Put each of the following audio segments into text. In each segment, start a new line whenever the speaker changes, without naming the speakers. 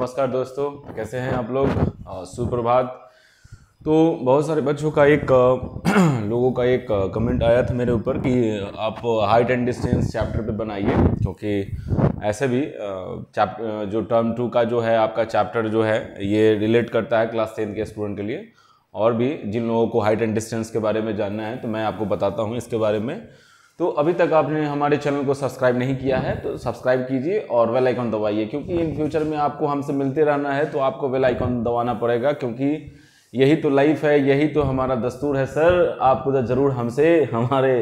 नमस्कार दोस्तों, कैसे हैं आप लोग। सुप्रभात। तो बहुत सारे बच्चों का लोगों का एक कमेंट आया था मेरे ऊपर कि आप हाइट एंड डिस्टेंस चैप्टर पे बनाइए, क्योंकि ऐसे भी जो टर्म 2 का जो है आपका चैप्टर जो है ये रिलेट करता है क्लास 10 के स्टूडेंट के लिए। और भी जिन लोगों को हाइट एंड डिस्टेंस के बारे में जानना है तो मैं आपको बताता हूँ इसके बारे में। तो अभी तक आपने हमारे चैनल को सब्सक्राइब नहीं किया है तो सब्सक्राइब कीजिए और बेल आइकन दबाइए, क्योंकि इन फ्यूचर में आपको हमसे मिलते रहना है तो आपको बेल आइकन दबाना पड़ेगा, क्योंकि यही तो लाइफ है, यही तो हमारा दस्तूर है सर। आपको तो ज़रूर हमसे हमारे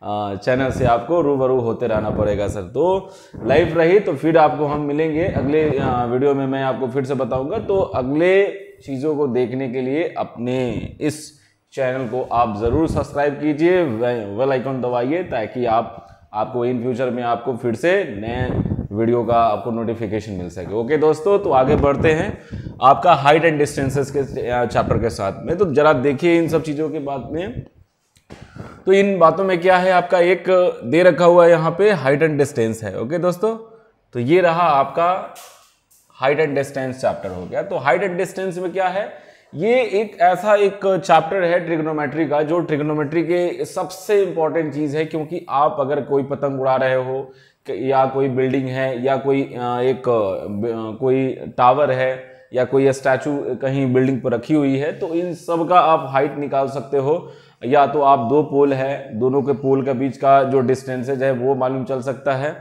चैनल से आपको रूबरू होते रहना पड़ेगा सर। तो लाइफ रही तो फिर आपको हम मिलेंगे अगले वीडियो में, मैं आपको फिर से बताऊंगा। तो अगले चीज़ों को देखने के लिए अपने इस चैनल को आप ज़रूर सब्सक्राइब कीजिए, बेल आइकन दबाइए, ताकि आपको इन फ्यूचर में आपको फिर से नए वीडियो का आपको नोटिफिकेशन मिल सके। ओके दोस्तों, तो आगे बढ़ते हैं आपका हाइट एंड डिस्टेंसेस के चैप्टर के साथ में। तो जरा देखिए इन सब चीज़ों के बाद में, तो इन बातों में क्या है, आपका एक दे रखा हुआ है यहाँ पे हाइट एंड डिस्टेंस है। ओके दोस्तों, तो ये रहा आपका हाइट एंड डिस्टेंस चैप्टर हो गया। तो हाइट एंड डिस्टेंस में क्या है, ये एक ऐसा एक चैप्टर है ट्रिग्नोमेट्री का, जो ट्रिग्नोमेट्री के सबसे इंपॉर्टेंट चीज है। क्योंकि आप अगर कोई पतंग उड़ा रहे हो या कोई बिल्डिंग है या कोई टावर है या कोई स्टैचू कहीं बिल्डिंग पर रखी हुई है, तो इन सब का आप हाइट निकाल सकते हो। या तो आप दो पोल है, दोनों के पोल के बीच का जो डिस्टेंसेज है वो मालूम चल सकता है।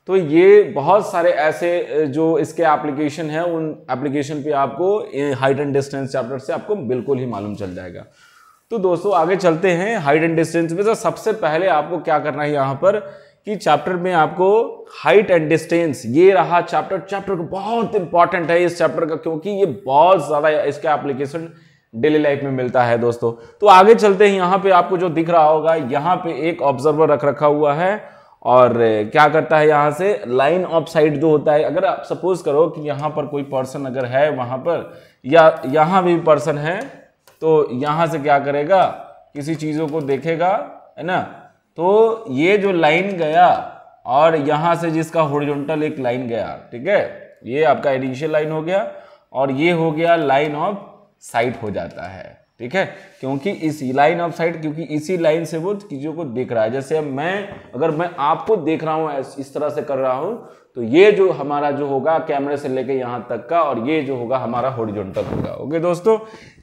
तो ये बहुत सारे ऐसे जो इसके एप्लीकेशन है, उन एप्लीकेशन पे आपको हाइट एंड डिस्टेंस चैप्टर से आपको बिल्कुल ही मालूम चल जाएगा। तो दोस्तों आगे चलते हैं हाइट एंड डिस्टेंस में। तो सबसे पहले आपको क्या करना है यहाँ पर कि चैप्टर में आपको हाइट एंड डिस्टेंस, ये रहा चैप्टर को बहुत इंपॉर्टेंट है इस चैप्टर का, क्योंकि ये बहुत ज्यादा इसका एप्लीकेशन डेली लाइफ में मिलता है दोस्तों। तो आगे चलते हैं, यहाँ पे आपको जो दिख रहा होगा, यहाँ पे एक ऑब्जर्वर रखा हुआ है और क्या करता है, यहाँ से लाइन ऑफ साइट जो होता है, अगर आप सपोज करो कि यहाँ पर कोई पर्सन अगर है वहां पर, या यहाँ भी पर्सन है, तो यहाँ से क्या करेगा, किसी चीजों को देखेगा, है ना। तो ये जो लाइन गया और यहाँ से जिसका हॉरिजॉन्टल एक लाइन गया, ठीक है, ये आपका इनिशियल लाइन हो गया और ये हो गया लाइन ऑफ साइट हो जाता है, ठीक है। क्योंकि इस लाइन ऑफ साइट, क्योंकि इसी लाइन से वो चीजों को देख रहा है। जैसे अब अगर मैं आपको देख रहा हूं इस तरह से कर रहा हूं, तो ये जो हमारा जो होगा कैमरे से लेके यहां तक का, और ये जो होगा हमारा हॉरिजॉन्टल होगा। ओके दोस्तों,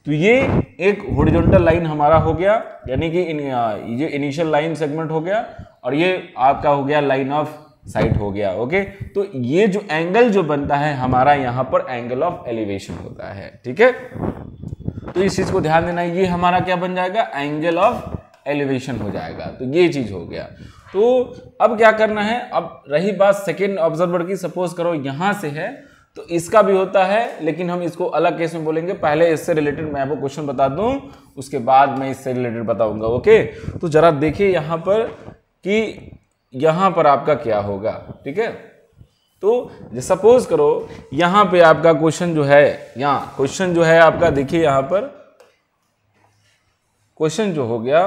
तो ये एक हॉरिजॉन्टल लाइन हमारा हो गया, यानी कि ये इनिशियल लाइन सेगमेंट हो गया, और ये आपका हो गया लाइन ऑफ साइट हो गया। ओके, तो ये जो एंगल जो बनता है हमारा यहाँ पर एंगल ऑफ एलिवेशन होता है, ठीक है। तो इस चीज को ध्यान देना है, ये हमारा क्या बन जाएगा, एंगल ऑफ एलिवेशन हो जाएगा। तो ये चीज हो गया। तो अब क्या करना है, अब रही बात सेकेंड ऑब्जर्वर की, सपोज करो यहां से है, तो इसका भी होता है, लेकिन हम इसको अलग केस में बोलेंगे। पहले इससे रिलेटेड मैं आपको क्वेश्चन बता दूं, उसके बाद मैं इससे रिलेटेड बताऊंगा। ओके, तो जरा देखिए यहां पर कि यहां पर आपका क्या होगा, ठीक है। तो सपोज करो यहां पे आपका क्वेश्चन जो है, यहाँ क्वेश्चन जो है आपका, देखिए यहां पर क्वेश्चन जो हो गया,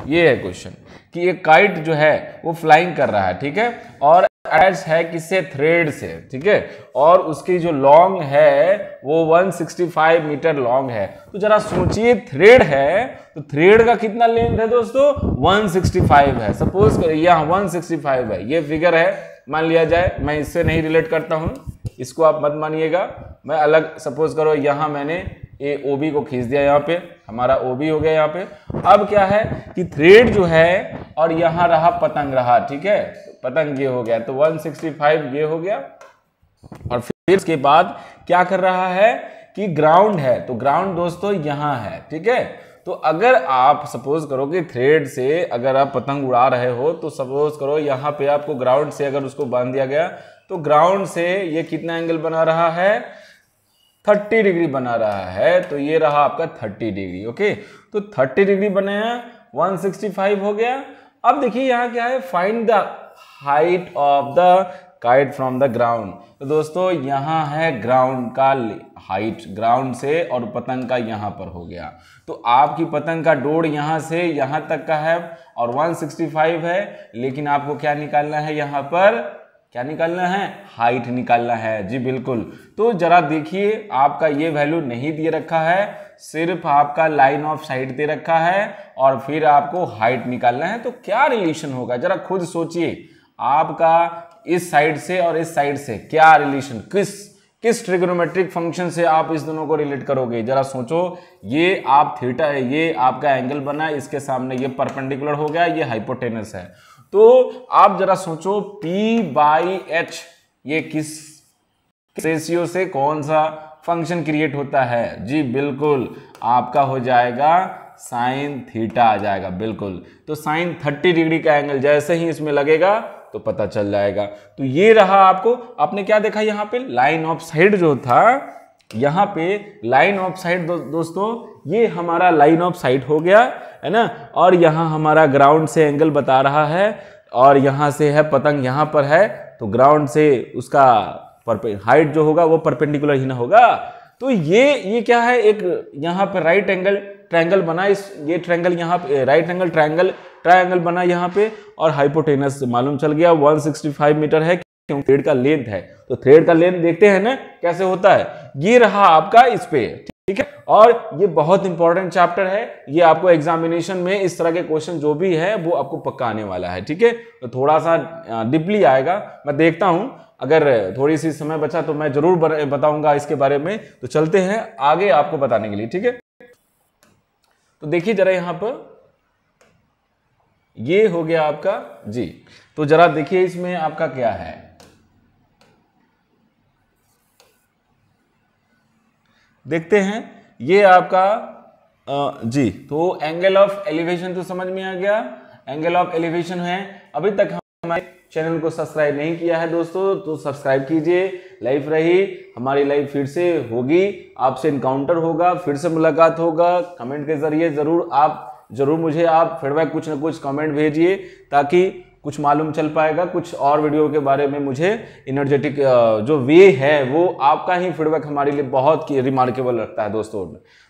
ये है क्वेश्चन कि एक काइट जो है वो फ्लाइंग कर रहा है, ठीक है, और अटैच है किससे, थ्रेड से, ठीक है, और उसकी जो लॉन्ग है वो 165 मीटर लॉन्ग है। तो जरा सोचिए, थ्रेड है तो थ्रेड का कितना लेंथ है दोस्तों, 165 है। सपोज करिए यहाँ 165 है, ये फिगर है, मान लिया जाए। मैं इससे नहीं रिलेट करता हूं, इसको आप मत मानिएगा, मैं अलग, सपोज करो यहां मैंने ए ओबी को खींच दिया, यहाँ पे हमारा ओबी हो गया यहाँ पे। अब क्या है कि थ्रेड जो है और यहां रहा पतंग रहा, ठीक है, पतंग ये हो गया, तो 165 ये हो गया। और फिर इसके बाद क्या कर रहा है कि ग्राउंड है, तो ग्राउंड दोस्तों यहां है, ठीक है। तो अगर आप सपोज करो कि थ्रेड से अगर आप पतंग उड़ा रहे हो, तो सपोज करो यहाँ पे आपको ग्राउंड से अगर उसको बांध दिया गया, तो ग्राउंड से ये कितना एंगल बना रहा है, 30 डिग्री बना रहा है। तो ये रहा आपका 30 डिग्री। ओके, तो 30 डिग्री बनाया, 165 हो गया। अब देखिए यहाँ क्या है, find the height of the kite from the ground. तो दोस्तों यहाँ है ग्राउंड का हाइट, ग्राउंड से, और पतंग का यहाँ पर हो गया। तो आपकी पतंग का डोर यहाँ से यहाँ तक का है और 165 है, लेकिन आपको क्या निकालना है यहाँ पर क्या निकालना है, हाइट निकालना है। जी बिल्कुल। तो जरा देखिए, आपका ये वैल्यू नहीं दे रखा है, सिर्फ आपका लाइन ऑफ साइट दे रखा है और फिर आपको हाइट निकालना है। तो क्या रिलेशन होगा, जरा खुद सोचिए, आपका इस साइड से और इस साइड से क्या रिलेशन, किस ट्रिग्नोमेट्रिक फंक्शन से आप इस दोनों को रिलेट करोगे, जरा सोचो। ये आप थीटा है, ये आपका एंगल बना, इसके सामने ये परपेंडिकुलर हो गया, ये हाइपोटेनस है। तो आप जरा सोचो P/H ये किस रेशियो से कौन सा फंक्शन क्रिएट होता है। जी बिल्कुल, आपका हो जाएगा साइन थीटा आ जाएगा। बिल्कुल, तो साइन 30 डिग्री का एंगल जैसे ही इसमें लगेगा तो पता चल जाएगा। तो ये रहा, आपको आपने क्या देखा यहाँ पे, लाइन ऑफ साइट जो था, यहाँ पे लाइन ऑफ साइट दोस्तों, ये हमारा लाइन ऑफ साइट हो गया है ना, और यहाँ हमारा ग्राउंड से एंगल बता रहा है और यहाँ से है पतंग, यहाँ पर है, तो ग्राउंड से उसका हाइट जो होगा वो परपेंडिकुलर ही ना होगा। तो ये क्या है, एक यहाँ पे राइट एंगल ट्रायंगल बना, ये ट्रायंगल यहाँ पे राइट एंगल ट्रायंगल बना यहाँ पे, और हाइपोटेनस मालूम चल गया 165 मीटर है, क्योंकि थ्रेड का लेंथ है। तो थ्रेड का लेंथ देखते हैं ना कैसे होता है, ये रहा आपका इस पे, ठीक है। और ये बहुत इंपॉर्टेंट चैप्टर है, ये आपको एग्जामिनेशन में इस तरह के क्वेश्चन जो भी है वो आपको पक्का आने वाला है, ठीक है। तो थोड़ा सा डीपली आएगा, मैं देखता हूं, अगर थोड़ी सी समय बचा तो मैं जरूर बताऊंगा इसके बारे में। तो चलते हैं आगे आपको बताने के लिए, ठीक है। तो देखिए जरा यहां पर, ये हो गया आपका जी। तो जरा देखिए इसमें आपका क्या है, देखते हैं। ये आपका जी, तो एंगल ऑफ एलिवेशन तो समझ में आ गया, एंगल ऑफ एलिवेशन है। अभी तक हमारे चैनल को सब्सक्राइब नहीं किया है दोस्तों, तो सब्सक्राइब कीजिए। लाइव रही हमारी, लाइव फिर से होगी, आपसे इनकाउंटर होगा, फिर से मुलाकात होगा। कमेंट के जरिए जरूर मुझे आप फीडबैक कुछ ना कुछ कमेंट भेजिए, ताकि कुछ मालूम चल पाएगा कुछ और वीडियो के बारे में। मुझे एनर्जेटिक जो वे है वो आपका ही फीडबैक हमारे लिए बहुत रिमार्केबल लगता है दोस्तों।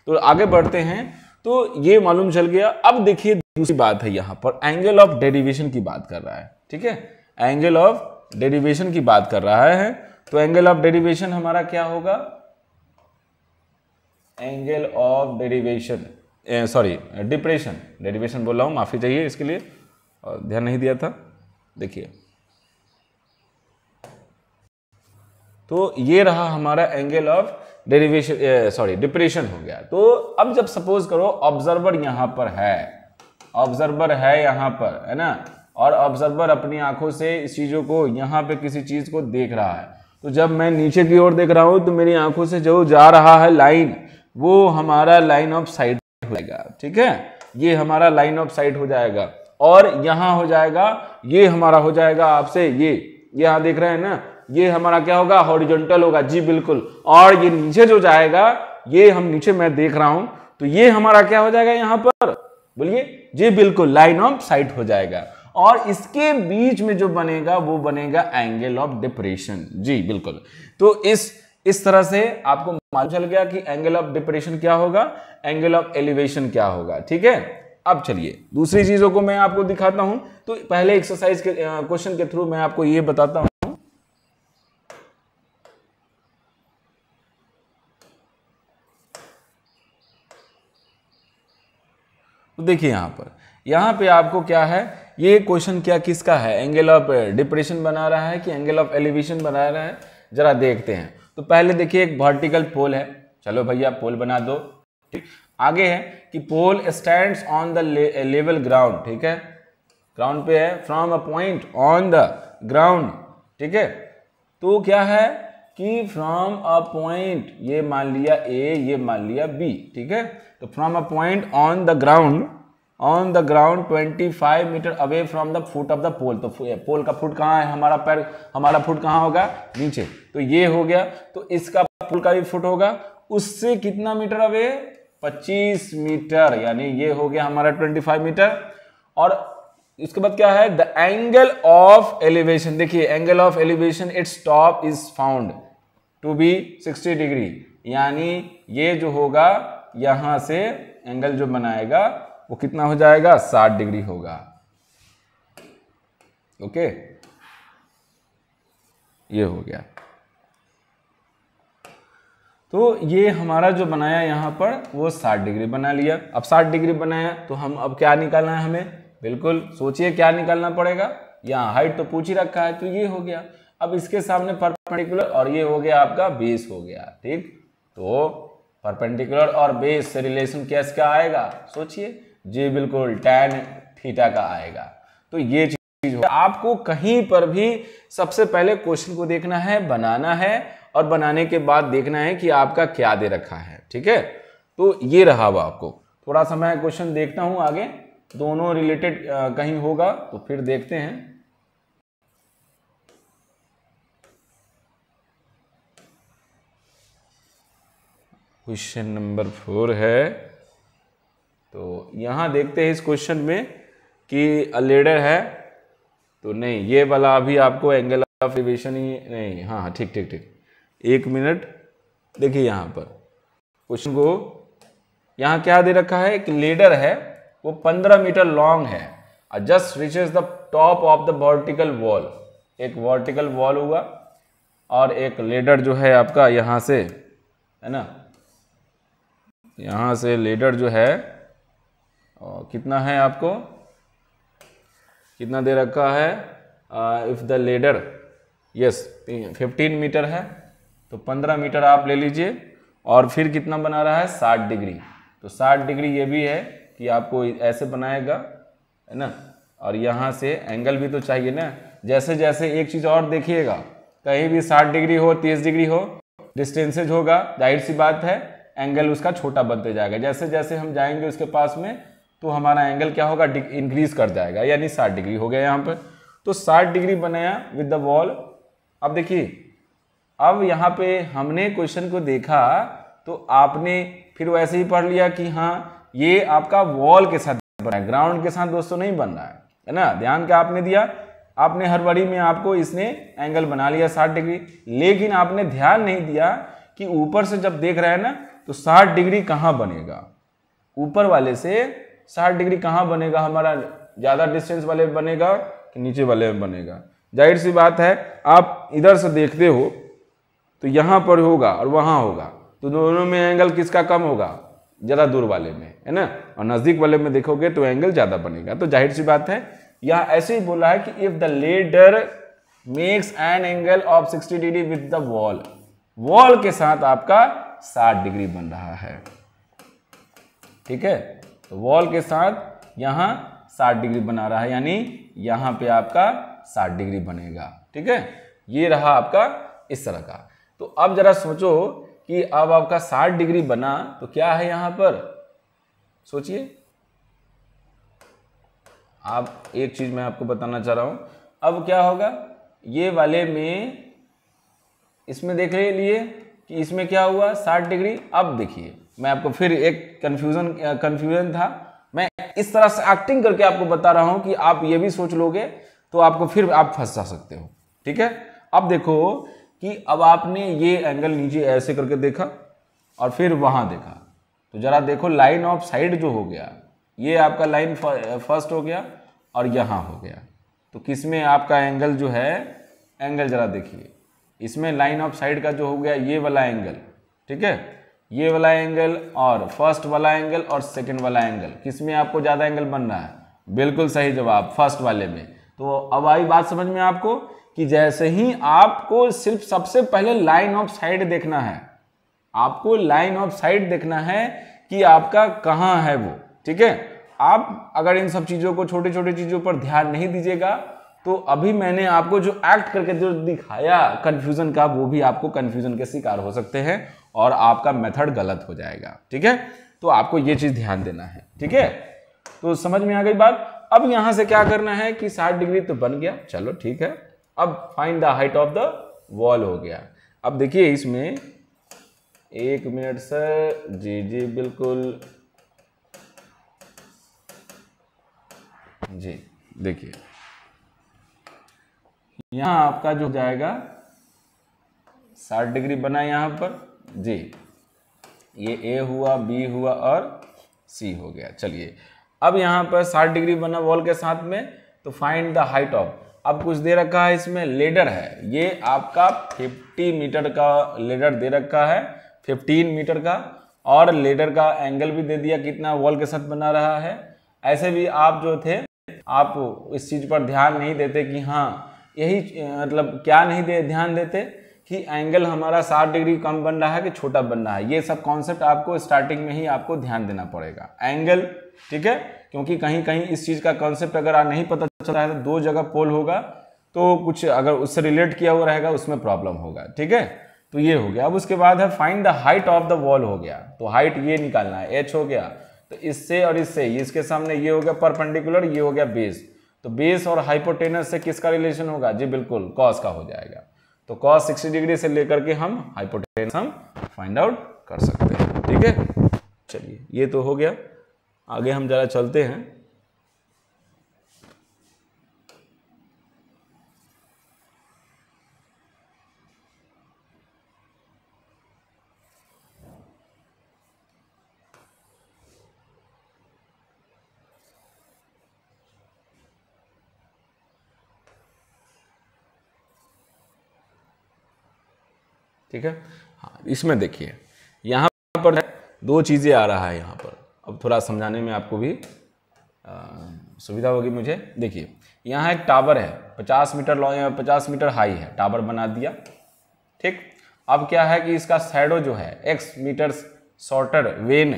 तो आगे बढ़ते हैं, तो ये मालूम चल गया। अब देखिए दूसरी बात है, यहाँ पर एंगल ऑफ डेरिवेशन की बात कर रहा है, ठीक है, एंगल ऑफ डेरिवेशन की बात कर रहा है। तो एंगल ऑफ डेरिवेशन हमारा क्या होगा, angle of derivation, sorry depression, derivation बोल रहा हूं, माफी चाहिए इसके लिए, और ध्यान नहीं दिया था। देखिए, तो ये रहा हमारा angle of derivation, sorry depression हो गया। तो अब जब सपोज करो ऑब्जर्वर यहां पर है, ऑब्जर्वर है यहां पर, है ना, और ऑब्जर्वर अपनी आंखों से इस चीजों को, यहां पे किसी चीज को देख रहा है। तो जब मैं नीचे की ओर देख रहा हूं तो मेरी आंखों से जो जा रहा है लाइन, वो हमारा लाइन ऑफ साइट हो जाएगा, ठीक है, ये हमारा लाइन ऑफ साइट हो जाएगा। और यहां हो जाएगा, ये हमारा हो जाएगा आपसे, ये यहां देख रहे हैं ना, ये हमारा क्या होगा, हॉरिजॉन्टल होगा। जी बिल्कुल। और ये नीचे जो जाएगा, ये हम नीचे मैं देख रहा हूं, तो ये हमारा क्या हो जाएगा यहां पर, बोलिए। जी बिल्कुल, लाइन ऑफ साइट हो जाएगा। और इसके बीच में जो बनेगा वो बनेगा एंगल ऑफ डिप्रेशन। जी बिल्कुल। तो इस तरह से आपको मालूम चल गया कि एंगल ऑफ डिप्रेशन क्या होगा, एंगल ऑफ एलिवेशन क्या होगा, ठीक है। अब चलिए दूसरी चीजों को मैं आपको दिखाता हूं। तो पहले एक्सरसाइज के क्वेश्चन के थ्रू मैं आपको ये बताता हूं। तो देखिए यहां पे आपको क्या है, ये क्वेश्चन क्या किसका है, एंगल ऑफ डिप्रेशन बना रहा है कि एंगल ऑफ एलिवेशन बना रहा है, जरा देखते हैं। तो पहले देखिए एक वर्टिकल पोल है, चलो भैया पोल बना दो, ठीक। आगे है कि pole stands on the level ground, ठीक है, ग्राउंड पे है, from a point on the ground, ठीक है। तो क्या है कि फ्रॉम अ पॉइंट, ये मान लिया ए, ये मान लिया बी, ठीक है। तो from a point on the ground 25 metre away from the foot of the pole. तो पोल का फुट कहाँ है, हमारा फुट कहाँ होगा, नीचे। तो ये हो गया, तो इसका पोल का भी फुट होगा, उससे कितना मीटर अवे, 25 मीटर, यानी ये हो गया हमारा 25 मीटर। और इसके बाद क्या है, द एंगल ऑफ एलिवेशन, देखिए angle of elevation its top is found to be 60 degree, यानी ये जो होगा यहां से एंगल जो बनाएगा वो कितना हो जाएगा, 60 डिग्री होगा, ओके। ये हो गया। तो ये हमारा जो बनाया यहाँ पर वो 60 डिग्री बना लिया। अब 60 डिग्री बनाया तो हम अब क्या निकालना है हमें, बिल्कुल सोचिए क्या निकालना पड़ेगा। यहाँ हाइट तो पूछ ही रखा है तो ये हो गया। अब इसके सामने परपेंडिकुलर और ये हो गया आपका बेस हो गया, ठीक। तो परपेंडिकुलर और बेस से रिलेशन क्या आएगा, सोचिए जी बिल्कुल tan थीटा का आएगा। तो ये चीज आपको कहीं पर भी सबसे पहले क्वेश्चन को देखना है, बनाना है और बनाने के बाद देखना है कि आपका क्या दे रखा है, ठीक है। तो ये रहा वो आपको। थोड़ा सा मैं क्वेश्चन देखता हूं आगे, दोनों रिलेटेड कहीं होगा तो फिर देखते हैं। क्वेश्चन नंबर 4 है, तो यहां देखते हैं इस क्वेश्चन में कि लेडर है, तो नहीं ये वाला अभी आपको एंगल ऑफ एलिवेशन ही नहीं, हाँ ठीक ठीक ठीक, एक मिनट। देखिए यहाँ पर क्वेश्चन को यहाँ क्या दे रखा है कि लेडर है वो 15 मीटर लॉन्ग है, just reaches the top of the vertical wall. एक वर्टिकल वॉल हुआ और एक लेडर जो है आपका यहाँ से, है ना, यहाँ से लेडर जो है कितना है, आपको कितना दे रखा है, if the ladder is 15 metre है तो 15 मीटर आप ले लीजिए और फिर कितना बना रहा है 60 डिग्री। तो 60 डिग्री ये भी है कि आपको ऐसे बनाएगा, है ना, और यहाँ से एंगल भी तो चाहिए ना। जैसे जैसे एक चीज़ और देखिएगा, कहीं भी 60 डिग्री हो 30 डिग्री हो, डिस्टेंसेज होगा, जाहिर सी बात है एंगल उसका छोटा बनते जाएगा। जैसे जैसे हम जाएंगे उसके पास में तो हमारा एंगल क्या होगा, इंक्रीज कर जाएगा, यानी 60 डिग्री हो गया यहाँ पर। तो 60 डिग्री बनाया विद द वॉल। अब देखिए, अब यहाँ पे हमने क्वेश्चन को देखा तो आपने फिर वैसे ही पढ़ लिया कि हाँ ये आपका वॉल के साथ बना है, ग्राउंड के साथ दोस्तों नहीं बन रहा है ना। ध्यान क्या आपने दिया, आपने हर बारी में आपको इसने एंगल बना लिया 60 डिग्री, लेकिन आपने ध्यान नहीं दिया कि ऊपर से जब देख रहे हैं ना तो 60 डिग्री कहाँ बनेगा, ऊपर वाले से 60 डिग्री कहाँ बनेगा, हमारा ज़्यादा डिस्टेंस वाले में बनेगा कि नीचे वाले में बनेगा। जाहिर सी बात है आप इधर से देखते हो तो यहाँ पर होगा और वहाँ होगा, तो दोनों में एंगल किसका कम होगा, ज़्यादा दूर वाले में, है ना, और नज़दीक वाले में देखोगे तो एंगल ज़्यादा बनेगा। तो जाहिर सी बात है यहाँ ऐसे ही बोला है कि if the ladder makes an angle of 60 degree with the wall, wall के साथ आपका 60 डिग्री बन रहा है, ठीक है। तो वॉल के साथ यहाँ 60 डिग्री बना रहा है, यानी यहाँ पे आपका 60 डिग्री बनेगा, ठीक है। ये रहा आपका इस तरह का। तो अब जरा सोचो कि अब आपका 60 डिग्री बना तो क्या है यहाँ पर, सोचिए। आप एक चीज मैं आपको बताना चाह रहा हूं, अब क्या होगा, ये वाले में इसमें देख लिए कि इसमें क्या हुआ 60 डिग्री। अब देखिए मैं आपको फिर एक कंफ्यूजन था, मैं इस तरह से एक्टिंग करके आपको बता रहा हूं कि आप ये भी सोच लोगे तो आपको फिर आप फंस जा सकते हो, ठीक है। अब देखो कि अब आपने ये एंगल नीचे ऐसे करके देखा और फिर वहां देखा, तो जरा देखो लाइन ऑफ साइड जो हो गया, ये आपका लाइन फर्स्ट हो गया और यहाँ हो गया, तो किसमें आपका एंगल जो है, एंगल जरा देखिए, इसमें लाइन ऑफ साइड का जो हो गया ये वाला एंगल, ठीक है, ये वाला एंगल और फर्स्ट वाला एंगल और सेकंड वाला एंगल, किसमें आपको ज़्यादा एंगल बन रहा है, बिल्कुल सही जवाब फर्स्ट वाले में। तो अब आई बात समझ में आपको कि जैसे ही आपको सिर्फ सबसे पहले लाइन ऑफ साइड देखना है, आपको लाइन ऑफ साइड देखना है कि आपका कहाँ है वो, ठीक है। आप अगर इन सब चीज़ों को, छोटी छोटी चीज़ों पर ध्यान नहीं दीजिएगा तो अभी मैंने आपको जो एक्ट करके जो दिखाया कंफ्यूजन का, वो भी आपको कंफ्यूजन के शिकार हो सकते हैं और आपका मेथड गलत हो जाएगा, ठीक है। तो आपको ये चीज़ ध्यान देना है, ठीक है। तो समझ में आ गई बात। अब यहां से क्या करना है कि 60 डिग्री तो बन गया, चलो ठीक है। अब find the height of the wall हो गया। अब देखिए इसमें, एक मिनट सर, जी जी बिल्कुल जी, देखिए यहां आपका जो जाएगा 60 डिग्री बना यहां पर जी, ये ए हुआ, बी हुआ और सी हो गया। चलिए अब यहां पर 60 डिग्री बना वॉल के साथ में, तो फाइंड द हाइट ऑफ। अब कुछ दे रखा है इसमें, लेडर है, ये आपका 50 मीटर का लेडर दे रखा है, 15 मीटर का, और लेडर का एंगल भी दे दिया कितना वॉल के साथ बना रहा है। ऐसे भी आप जो थे आप इस चीज पर ध्यान नहीं देते कि हाँ यही मतलब क्या नहीं ध्यान देते कि एंगल हमारा 60 डिग्री कम बन रहा है कि छोटा बन रहा है। ये सब कॉन्सेप्ट आपको स्टार्टिंग में ही आपको ध्यान देना पड़ेगा। एंगल, ठीक है, क्योंकि कहीं कहीं इस चीज का कॉन्सेप्ट अगर नहीं पता चला है तो दो जगह पोल होगा तो कुछ अगर उससे रिलेट किया हुआ रहेगा उसमें प्रॉब्लम होगा, ठीक है। तो ये हो गया। अब उसके बाद है find the height of the wall हो गया, तो हाइट ये निकालना है, एच हो गया, तो इससे और इससे, इसके सामने ये हो गया परपेंडिकुलर, ये हो गया बेस, तो बेस और हाइपोटेनस से किसका रिलेशन होगा जी, बिल्कुल कॉस का हो जाएगा। तो कॉस 60 डिग्री से लेकर के हम हाइपोटेनस हम फाइंड आउट कर सकते हैं, ठीक है। चलिए ये तो हो गया, आगे हम जरा चलते हैं। ठीक है, हाँ इसमें देखिए यहाँ पर दो चीज़ें आ रहा है यहाँ पर। अब थोड़ा समझाने में आपको भी सुविधा होगी मुझे। देखिए यहाँ एक टावर है, 50 मीटर लॉन्ग, 50 मीटर हाई है, टावर बना दिया, ठीक। अब क्या है कि इसका शैडो जो है x metre shorter when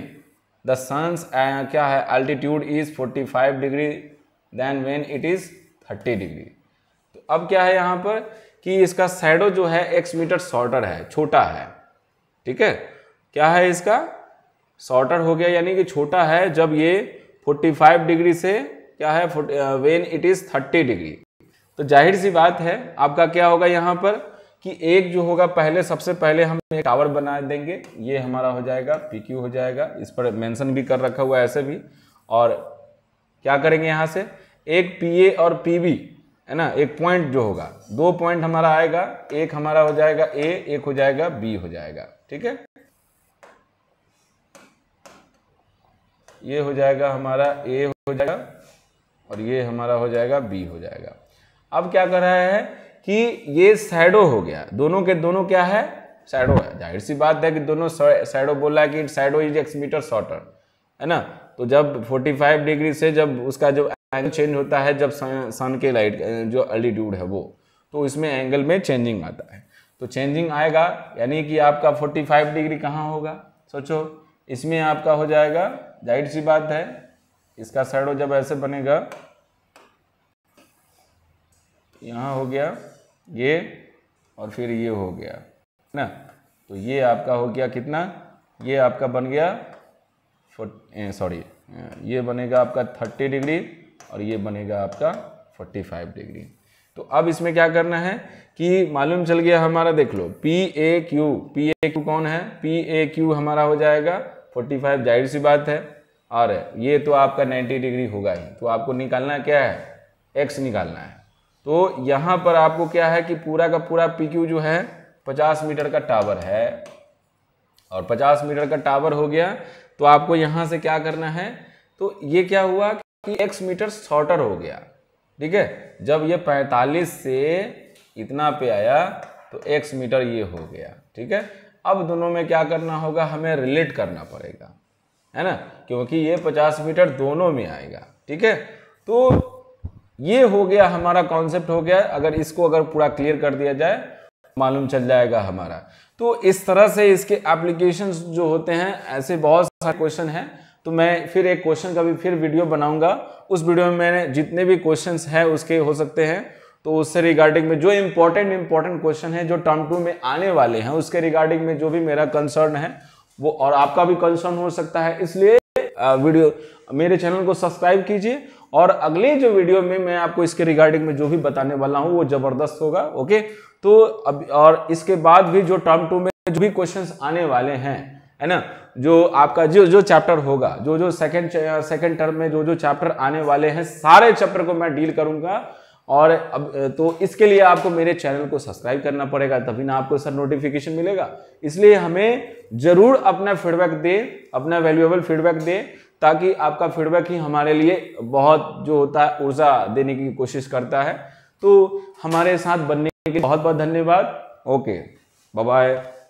the sun's क्या है altitude is 45 degree then when it is 30 degree. तो अब क्या है यहाँ पर कि इसका शैडो जो है x मीटर शॉर्टर है, छोटा है, ठीक है। क्या है इसका शॉर्टर हो गया यानी कि छोटा है जब ये 45 डिग्री से क्या है व्हेन इट इज 30 डिग्री। तो जाहिर सी बात है आपका क्या होगा यहाँ पर कि एक जो होगा पहले, सबसे पहले हम एक टावर बना देंगे, ये हमारा हो जाएगा PQ हो जाएगा, इस पर मेंशन भी कर रखा हुआ है ऐसे भी। और क्या करेंगे यहाँ से एक PA और PB है ना, एक पॉइंट जो होगा, दो पॉइंट हमारा आएगा, एक हमारा हो जाएगा A, एक हो जाएगा B हो जाएगा, ठीक है। ये हो जाएगा हमारा A हो जाएगा और ये हमारा हो जाएगा B हो जाएगा। अब क्या कर रहा है कि ये शैडो हो गया, दोनों के दोनों क्या है शैडो है। जाहिर सी बात है कि दोनों शैडो बोल रहा है कि shadow is x metre shorter, है ना। तो जब 45 डिग्री से जब उसका जो एंगल चेंज होता है, जब सन के लाइट जो एल्टीट्यूड है वो, तो इसमें एंगल में चेंजिंग आता है। तो चेंजिंग आएगा यानी कि आपका 45 डिग्री कहाँ होगा, सोचो, इसमें आपका हो जाएगा, जाहिर सी बात है इसका शैडो जब ऐसे बनेगा, यहाँ हो गया ये और फिर ये हो गया ना, तो ये आपका हो गया कितना, ये आपका बन गया ये बनेगा आपका 30 डिग्री और ये बनेगा आपका 45 डिग्री। तो अब इसमें क्या करना है कि मालूम चल गया हमारा, देख लो PAQ कौन है, PAQ हमारा हो जाएगा 45, जाहिर सी बात है, और ये तो आपका 90 डिग्री होगा ही। तो आपको निकालना क्या है, x निकालना है। तो यहाँ पर आपको क्या है कि पूरा का पूरा PQ जो है 50 मीटर का टावर है, और 50 मीटर का टावर हो गया, तो आपको यहाँ से क्या करना है, तो ये क्या हुआ कि x मीटर शॉर्टर हो गया, ठीक है। जब ये 45 से इतना पे आया तो x मीटर ये हो गया, ठीक है। अब दोनों में क्या करना होगा, हमें रिलेट करना पड़ेगा, है ना, क्योंकि ये 50 मीटर दोनों में आएगा, ठीक है। तो ये हो गया हमारा कॉन्सेप्ट हो गया। अगर इसको अगर पूरा क्लियर कर दिया जाए मालूम चल जाएगा हमारा। तो इस तरह से इसके एप्लीकेशंस जो होते हैं, ऐसे बहुत सारे क्वेश्चन हैं। तो मैं फिर एक क्वेश्चन का भी फिर वीडियो बनाऊंगा, उस वीडियो में मैंने जितने भी क्वेश्चंस हैं उसके हो सकते हैं, तो उससे रिगार्डिंग में जो इंपॉर्टेंट क्वेश्चन है जो टर्म 2 में आने वाले हैं उसके रिगार्डिंग में जो भी मेरा कंसर्न है वो, और आपका भी कंसर्न हो सकता है, इसलिए वीडियो मेरे चैनल को सब्सक्राइब कीजिए। और अगले जो वीडियो में मैं आपको इसके रिगार्डिंग में जो भी बताने वाला हूं वो जबरदस्त होगा, ओके। तो अब और इसके बाद भी जो टर्म 2 में जो भी क्वेश्चंस आने वाले हैं, है ना, जो आपका जो चैप्टर होगा, जो सेकंड टर्म में जो चैप्टर आने वाले हैं, सारे चैप्टर को मैं डील करूंगा। और अब तो इसके लिए आपको मेरे चैनल को सब्सक्राइब करना पड़ेगा, तभी ना आपको सर नोटिफिकेशन मिलेगा। इसलिए हमें जरूर अपना फीडबैक दे, अपना वैल्यूएबल फीडबैक दे, ताकि आपका फीडबैक ही हमारे लिए बहुत जो होता है ऊर्जा देने की कोशिश करता है। तो हमारे साथ बनने के लिए बहुत बहुत धन्यवाद। Okay, bye bye.